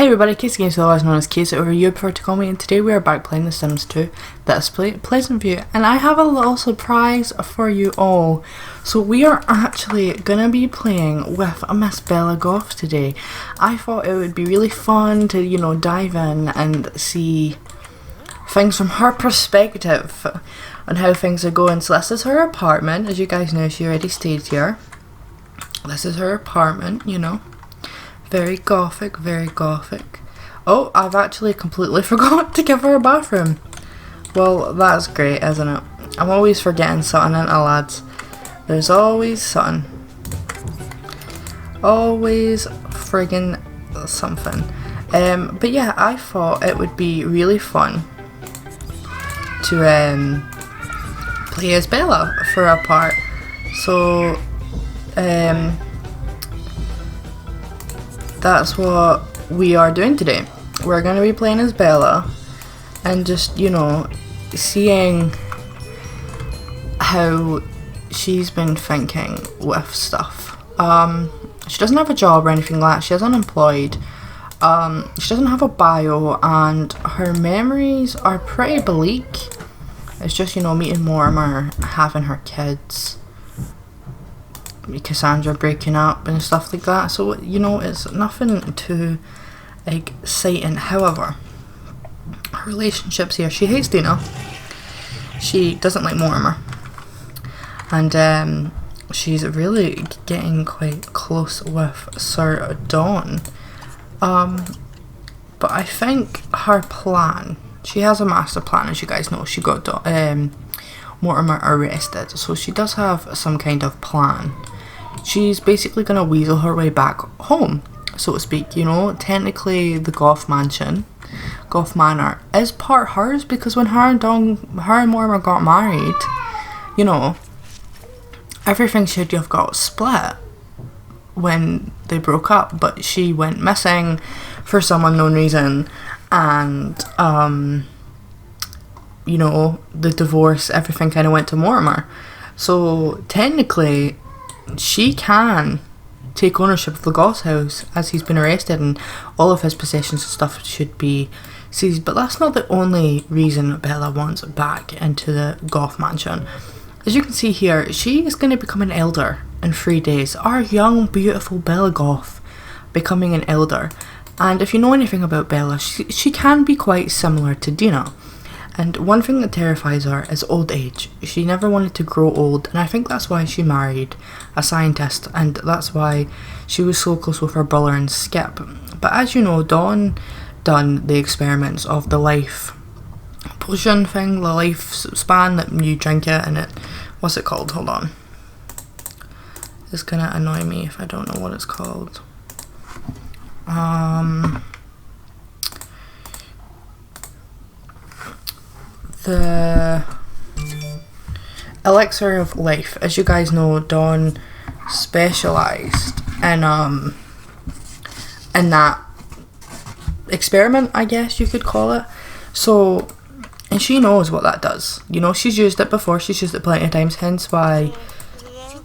Hey everybody, Kayceedeegames, otherwise known as Kayce, or you prefer to call me, and today we are back playing The Sims 2, Let's Play Pleasantview, and I have a little surprise for you all. So we are actually going to be playing with Miss Bella Goth today. I thought it would be really fun to, you know, dive in and see things from her perspective on how things are going. So this is her apartment. As you guys know, she already stayed here. This is her apartment, you know. Very gothic, very gothic. Oh, I've actually completely forgot to give her a bathroom. Well, that's great, isn't it? I'm always forgetting something, ain't I, lads? There's always something. Always friggin' something. But yeah, I thought it would be really fun to play as Bella for a part. So, that's what we are doing today. We're going to be playing as Bella and just, you know, seeing how she's been thinking with stuff. She doesn't have a job or anything like that. She's unemployed. She doesn't have a bio, and her memories are pretty bleak. It's just, you know, meeting Mortimer, having her kids, Cassandra breaking up and stuff like that. So, you know, it's nothing too exciting. However, her relationships here, she hates Dina, she doesn't like Mortimer, and she's really getting quite close with Sir Dawn. But I think her plan, she has a master plan. As you guys know, she got Mortimer arrested, so she does have some kind of plan. She's basically going to weasel her way back home, so to speak. You know, technically the Goth mansion, Goth Manor, is part hers, because when her and Mortimer got married, you know, everything should have got split when they broke up, but she went missing for some unknown reason, and you know, the divorce, everything kind of went to Mortimer. So technically she can take ownership of the Goth house, as he's been arrested and all of his possessions and stuff should be seized. But that's not the only reason Bella wants back into the Goth mansion. As you can see here, she is going to become an elder in 3 days. Our young, beautiful Bella Goth becoming an elder. And if you know anything about Bella, she can be quite similar to Dina. And one thing that terrifies her is old age. She never wanted to grow old, and I think that's why she married a scientist, and that's why she was so close with her brother and Skip. But as you know, Dawn done the experiments of the life potion thing, the life span that you drink it, and it, what's it called? Hold on. It's gonna annoy me if I don't know what it's called. The elixir of life. As you guys know, Dawn specialised in that experiment, I guess you could call it. So, and she knows what that does. You know, she's used it before. She's used it plenty of times. Hence why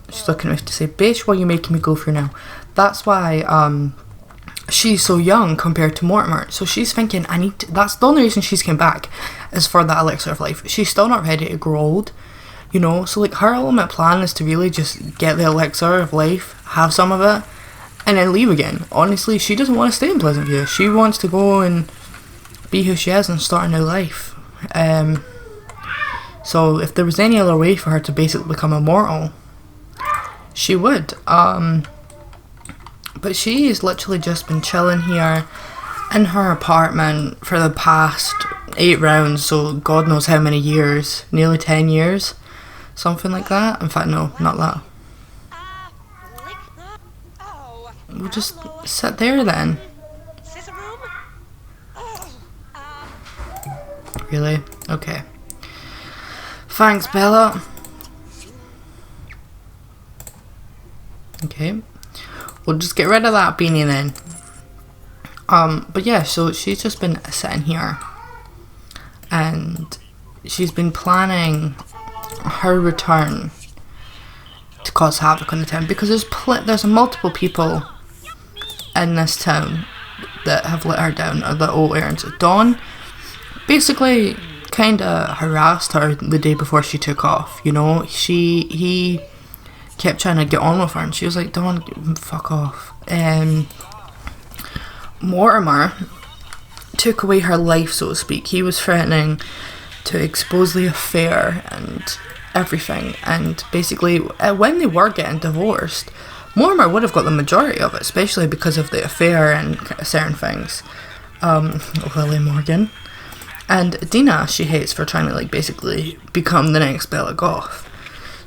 she's looking at me to say, "Bitch, what are you making me go through now?" That's why she's so young compared to Mortimer. So she's thinking, I need to, that's the only reason she's came back, is for that elixir of life. She's still not ready to grow old, you know. So like, her ultimate plan is to really just get the elixir of life, have some of it, and then leave again. Honestly, she doesn't want to stay in Pleasantview. She wants to go and be who she is and start a new life. So if there was any other way for her to basically become immortal, she would. But she's literally just been chilling here in her apartment for the past 8 rounds, so God knows how many years, nearly 10 years, something like that. In fact, no, not that. We'll just sit there then. Really? Okay. Thanks, Bella. Okay. We'll just get rid of that beanie then. But yeah, so she's just been sitting here and she's been planning her return to cause havoc on the town, because there's multiple people in this town that have let her down are the old errands. Dawn basically kind of harassed her the day before she took off. You know, he kept trying to get on with her, and she was like, Dawn, fuck off. Mortimer took away her life, so to speak. He was threatening to expose the affair and everything, and basically when they were getting divorced, Mortimer would have got the majority of it, especially because of the affair and certain things. Lily Morgan. And Dina, she hates for trying to, like, basically become the next Bella Goth.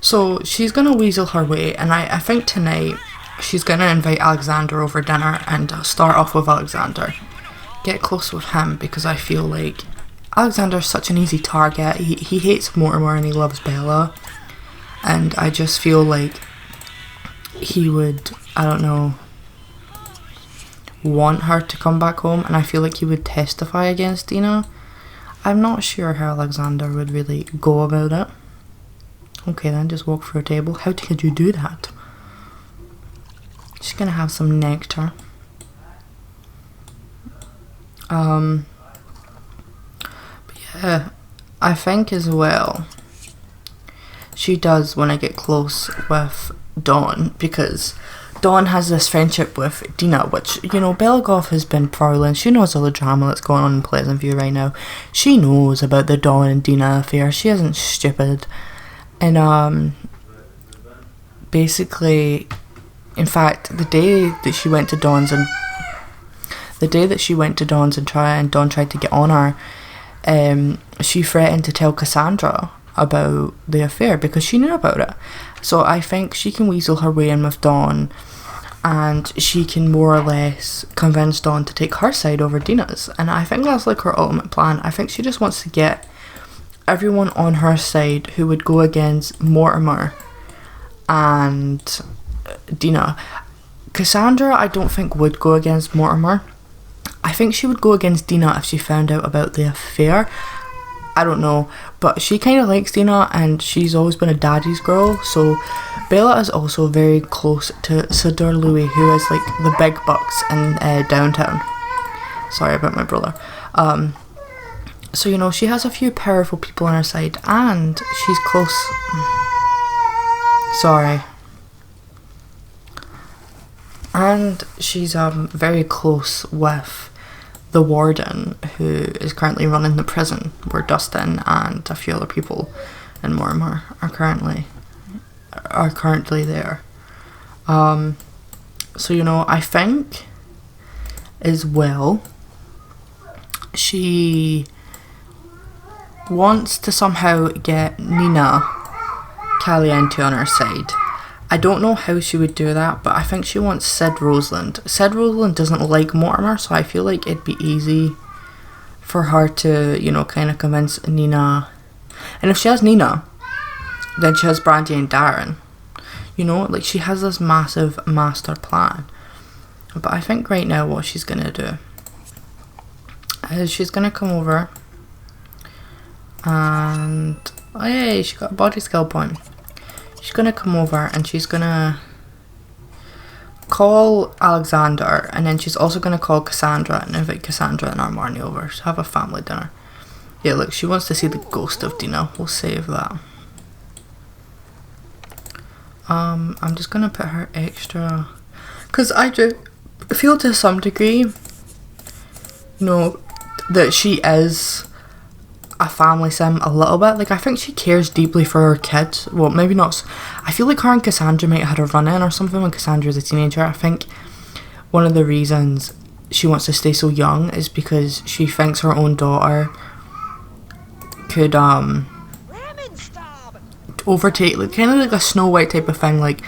So she's going to weasel her way, and I think tonight she's going to invite Alexander over dinner and start off with Alexander. Get close with him, because I feel like Alexander's such an easy target. He hates Mortimer and he loves Bella. And I just feel like he would, I don't know, want her to come back home, and I feel like he would testify against Dina. I'm not sure how Alexander would really go about it. Okay then, just walk through a table. How could you do that? She's gonna have some nectar. But yeah, I think as well she does want to get close with Dawn, because Dawn has this friendship with Dina, which, you know, Bella Goth has been prowling. She knows all the drama that's going on in Pleasantview right now. She knows about the Dawn and Dina affair. She isn't stupid. And basically, in fact, the day that she went to Dawn's and Dawn tried to get on her, she threatened to tell Cassandra about the affair because she knew about it. So I think she can weasel her way in with Dawn, and she can more or less convince Dawn to take her side over Dina's. And I think that's like her ultimate plan. I think she just wants to get everyone on her side who would go against Mortimer and Dina. Cassandra, I don't think would go against Mortimer. I think she would go against Dina if she found out about the affair. I don't know, but she kind of likes Dina, and she's always been a daddy's girl. So Bella is also very close to Sir Louis, who is like the big bucks in downtown. Sorry about my brother. So, you know, she has a few powerful people on her side, and she's close. Sorry. And she's very close with the warden, who is currently running the prison, where Dustin and a few other people in Mortimer are currently there. So, you know, I think as well she wants to somehow get Nina Caliente on her side. I don't know how she would do that, but I think she wants Sid Roseland. Sid Roseland doesn't like Mortimer, so I feel like it'd be easy for her to, you know, kind of convince Nina. And if she has Nina, then she has Brandy and Darren. You know, like, she has this massive master plan. But I think right now what she's going to do is she's going to come over and... oh, yay, she got a body skill point. She's going to come over and she's going to call Alexander, and then she's also going to call Cassandra and invite Cassandra and Armani over to have a family dinner. Yeah, look, she wants to see the ghost of Dina. We'll save that. I'm just going to put her extra, because I do feel to some degree, you know, that she is a family sim a little bit. Like, I think she cares deeply for her kids. Well, maybe not. I feel like her and Cassandra might have had a run-in or something when Cassandra was a teenager. I think one of the reasons she wants to stay so young is because she thinks her own daughter could overtake, like, kind of like a Snow White type of thing. Like,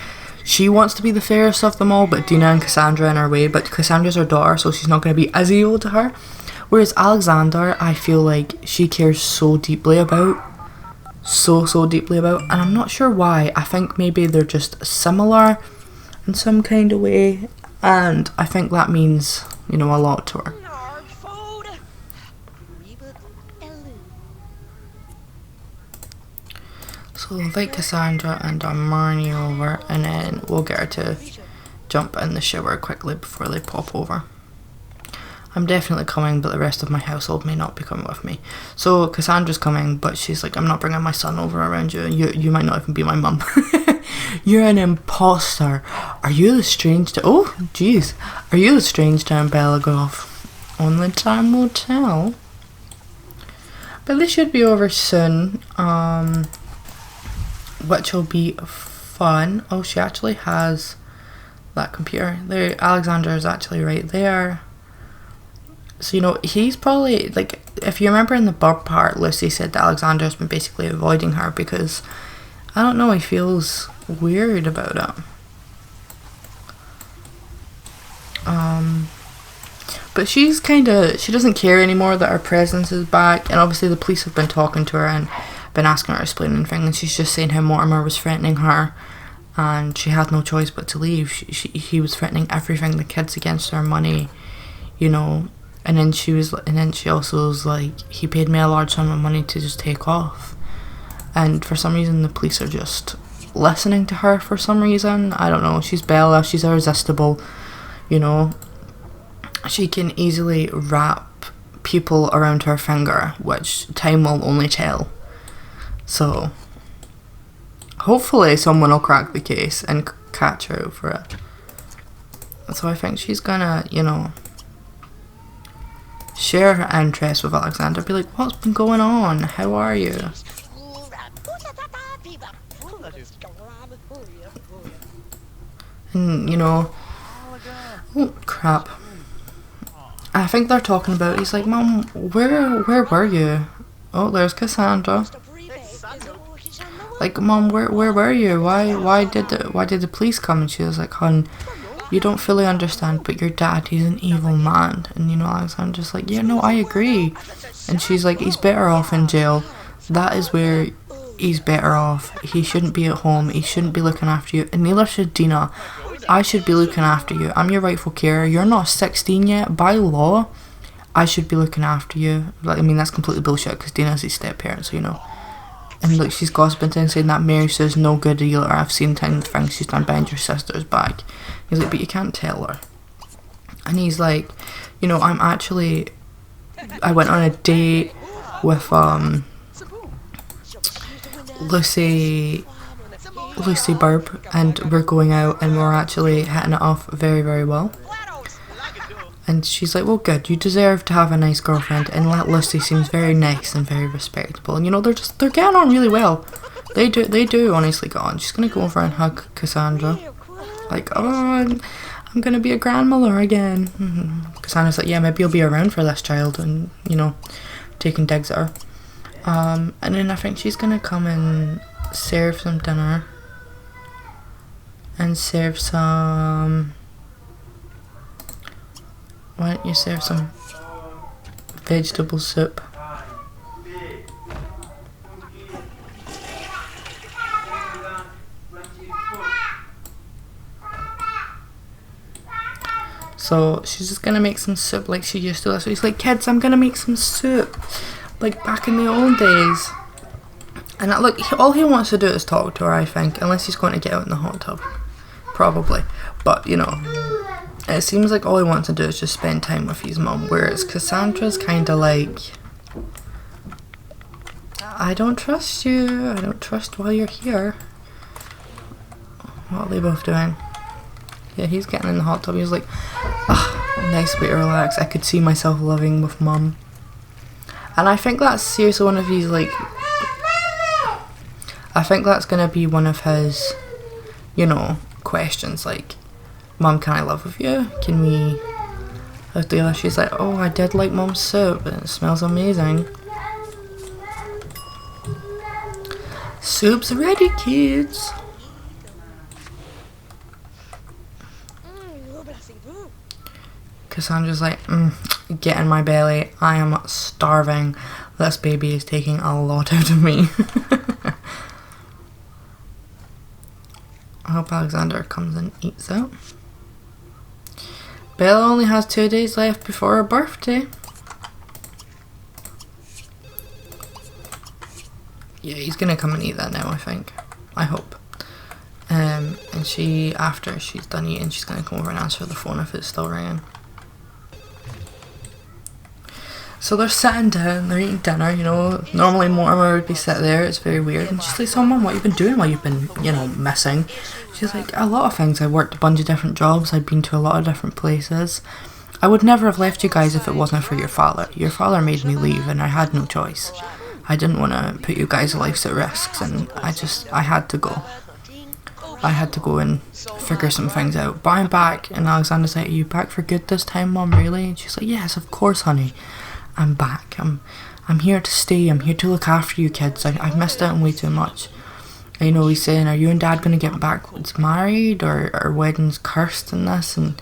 she wants to be the fairest of them all, but Dina and Cassandra in her way. But Cassandra's her daughter, so she's not going to be as evil to her. Whereas Alexander, I feel like she cares so deeply about. So deeply about. And I'm not sure why. I think maybe they're just similar in some kind of way. And I think that means, you know, a lot to her. So we'll invite Cassandra and Armani over, and then we'll get her to jump in the shower quickly before they pop over. I'm definitely coming, but the rest of my household may not be coming with me. So Cassandra's coming, but she's like, I'm not bringing my son over around you. You might not even be my mum. You're an imposter. Are you the strange oh, jeez. Are you the strange town Bella Goth? Only time will tell. But they should be over soon. Which will be fun. Oh, she actually has that computer. There, Alexander is actually right there. So, you know, he's probably, like, if you remember in the bird part, Lucy said that Alexander's been basically avoiding her because, I don't know, he feels weird about it. But she's kind of, she doesn't care anymore that her presence is back, and obviously the police have been talking to her and been asking her to explain anything, and she's just saying how Mortimer was threatening her, and she had no choice but to leave. He was threatening everything, the kids against her, money, you know, and then she also was like, he paid me a large sum of money to just take off, and for some reason the police are just listening to her for some reason. I don't know, she's Bella, she's irresistible, you know. She can easily wrap people around her finger, which time will only tell. So, hopefully someone will crack the case and catch her out for it. So I think she's gonna, you know, share her interest with Alexander. Be like, what's been going on? How are you? And, you know, oh crap. I think they're talking about, he's like, Mom, where were you? Oh, there's Cassandra. Like, Mom, where were you? Why did the police come? And she was like, Hon, you don't fully understand, but your dad, he's an evil man. And, you know, Alexandra's like, yeah, no, I agree. And she's like, he's better off in jail. That is where he's better off. He shouldn't be at home. He shouldn't be looking after you. And neither should Dina. I should be looking after you. I'm your rightful carer. You're not 16 yet. By law, I should be looking after you. Like, I mean, that's completely bullshit because Dina's his step-parent, so, you know. And look, she's gossiping and saying that Mary says no good either. I've seen things she's done behind your sister's back. He's like, but you can't tell her. And he's like, you know, I went on a date with Lucy Burb, and we're going out and we're actually hitting it off very, very well. And she's like, well, good, you deserve to have a nice girlfriend. And that Lucy seems very nice and very respectable. And, you know, they're getting on really well. They do honestly get on. She's going to go over and hug Cassandra. Like, oh, I'm going to be a grandmother again. Cassandra's like, yeah, maybe you'll be around for this child. And, you know, taking digs at her. And then I think she's going to come and serve some dinner. And serve some... Why don't you serve some vegetable soup? So she's just gonna make some soup like she used to. So he's like, kids, I'm gonna make some soup like back in the old days. And look, all he wants to do is talk to her, I think, unless he's going to get out in the hot tub. Probably. But, you know, it seems like all he wants to do is just spend time with his mum, whereas Cassandra's kind of like, I don't trust you, I don't trust while you're here. What are they both doing? Yeah, he's getting in the hot tub. He's like, ah, nice way to relax. I could see myself living with mum. And I think that's seriously one of his, like, I think that's going to be one of his, you know, questions, like, Mum, can I live with you? Can we... She's like, oh, I did like Mum's soup, and it smells amazing. Soup's ready, kids. Cassandra's like, get in my belly. I am starving. This baby is taking a lot out of me. I hope Alexander comes and eats out. Bella only has 2 days left before her birthday. Yeah, he's gonna come and eat that now, I think. I hope. And after she's done eating, she's gonna come over and answer the phone if it's still ringing. So they're sitting down, they're eating dinner, you know. Normally Mortimer would be sat there, it's very weird. And she's like, so Mum, what have you been doing while you've been, you know, missing? She's like, a lot of things. I worked a bunch of different jobs, I'd been to a lot of different places. I would never have left you guys if it wasn't for your father. Your father made me leave and I had no choice. I didn't want to put you guys' lives at risk, and I had to go. I had to go and figure some things out. But I'm back. And Alexander's like, are you back for good this time, Mum, really? And she's like, yes, of course, honey. I'm back. I'm here to stay. I'm here to look after you kids. I've missed out on way too much. And, you know, he's saying, are you and Dad going to get back married, or our wedding's cursed and this? And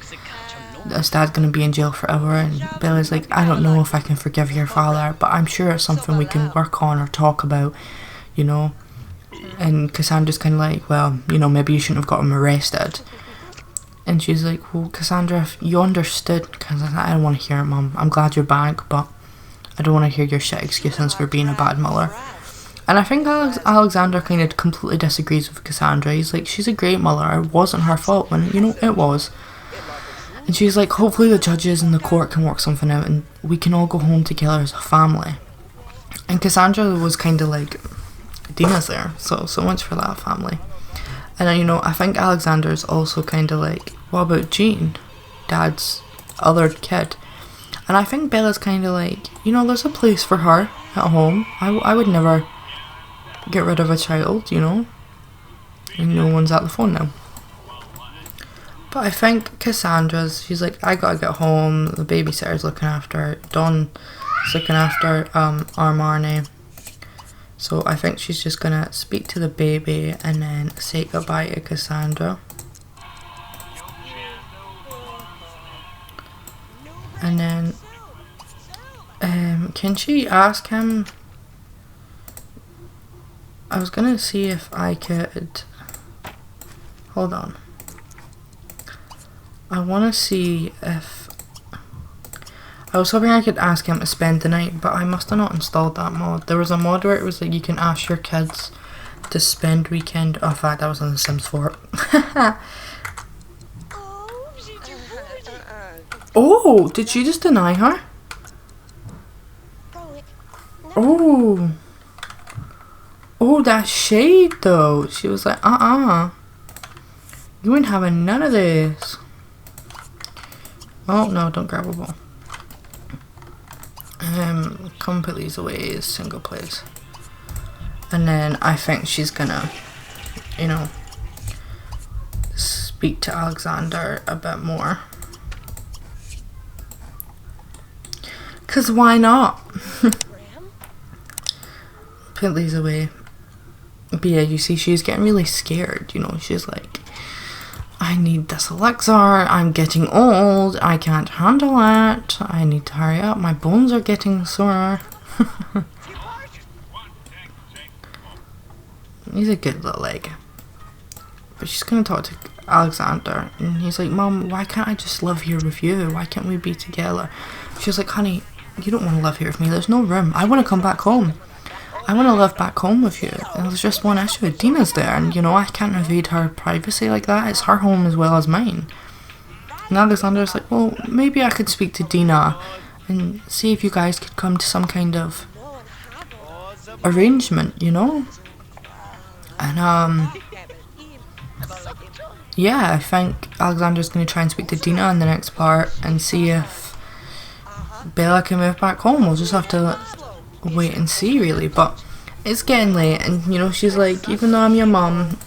is Dad going to be in jail forever? And Bella's like, I don't know if I can forgive your father, but I'm sure it's something we can work on or talk about, you know. And Cassandra's kind of like, well, you know, maybe you shouldn't have got him arrested. And she's like, well, Cassandra, if you understood, because I don't want to hear it, Mum. I'm glad you're back, but I don't want to hear your shit excuses for being a bad mother. And I think Alexander kind of completely disagrees with Cassandra. He's like, she's a great mother. It wasn't her fault, when, you know, it was. And she's like, hopefully the judges and the court can work something out and we can all go home together as a family. And Cassandra was kind of like, Dina's there, so much for that family. And then, you know, I think Alexander's also kind of like, what about Jean, Dad's other kid? And I think Bella's kind of like, you know, there's a place for her at home. I would never get rid of a child, you know. And no one's at the phone now. But I think Cassandra's, she's like, I gotta get home. The babysitter's looking after her. Dawn's looking after Armarnie. So I think she's just gonna speak to the baby and then say goodbye to Cassandra. And then, can she ask him? I was gonna see if I could. Hold on. I wanna see if. I was hoping I could ask him to spend the night, but I must have not installed that mod. There was a mod where it was like you can ask your kids to spend weekend. Oh, in fact, that was on The Sims 4. Oh, did she just deny her? Oh. Oh, that shade though. She was like, you ain't having none of this. Oh, no, don't grab a ball. Come put these away as single plays. And then I think she's gonna, you know, speak to Alexander a bit more. 'Cause why not? Put these away. But yeah, you see, she's getting really scared, you know. She's like, I need this elixir, I'm getting old, I can't handle it, I need to hurry up, my bones are getting sore. He's a good little egg. But she's going to talk to Alexander, and he's like, Mum, why can't I just live here with you? Why can't we be together? She's like, honey, you don't want to live here with me, there's no room, I want to come back home. I want to live back home with you. And there's just one issue. Dina's there, and you know, I can't invade her privacy like that. It's her home as well as mine. And Alexander's like, well, maybe I could speak to Dina and see if you guys could come to some kind of arrangement, you know? And yeah, I think Alexander's going to try and speak to Dina in the next part and see if Bella can move back home. We'll just have to wait and see, really. But it's getting late, and you know, she's like, even though I'm your mum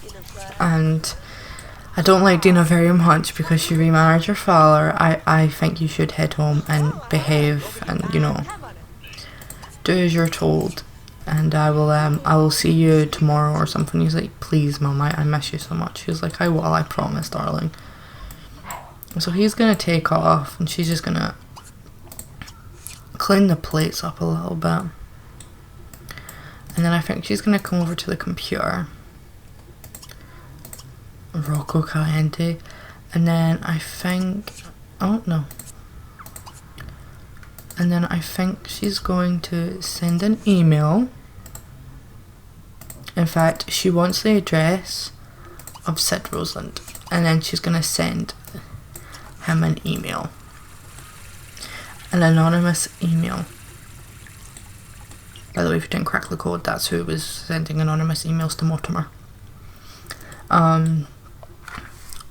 and I don't like Dina very much because she remarried your father, I think you should head home and behave and, you know, do as you're told, and I will see you tomorrow or something. He's like, please Mum, I miss you so much. She's like, I will, I promise, darling. So he's gonna take off, and she's just gonna clean the plates up a little bit. And then I think she's going to come over to the computer. Rocco Caliente. And then I think... Oh, no. And then I think she's going to send an email. In fact, she wants the address of Sid Roseland. And then she's going to send him an email. An anonymous email. By the way, if you didn't crack the code, that's who was sending anonymous emails to Mortimer.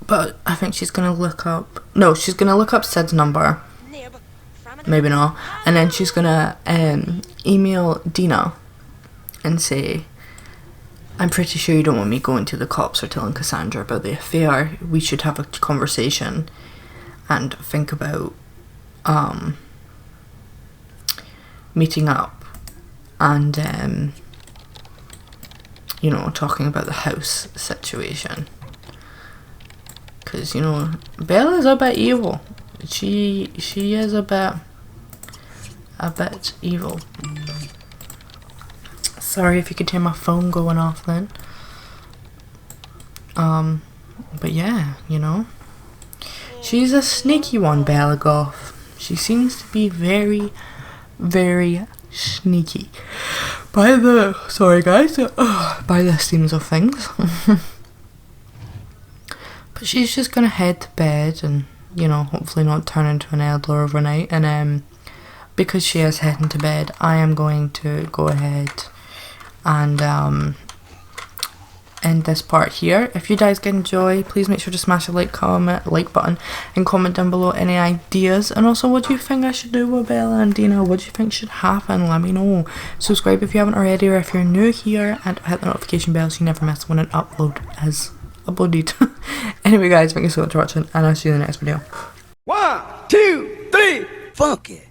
But I think she's gonna look up... No, she's gonna look up Sid's number. Maybe not. And then she's gonna email Dina and say, I'm pretty sure you don't want me going to the cops or telling Cassandra about the affair. We should have a conversation and think about meeting up and you know, talking about the house situation. Because, you know, Bella's a bit evil. She is a bit evil. Sorry if you could hear my phone going off then. But yeah, you know, she's a sneaky one, Bella Goth. She seems to be very, very sneaky. By the seams of things. But she's just gonna head to bed and, you know, hopefully not turn into an elder overnight. And because she is heading to bed, I am going to go ahead and end this part here. If you guys enjoy, please make sure to smash the like button and comment down below any ideas, and also what do you think I should do with Bella and Dina. What do you think should happen? Let me know. Subscribe if you haven't already, or if you're new here, and hit the notification bell so you never miss when an upload is uploaded. Anyway guys, thank you so much for watching, and I'll see you in the next video. 1, 2, 3, funky.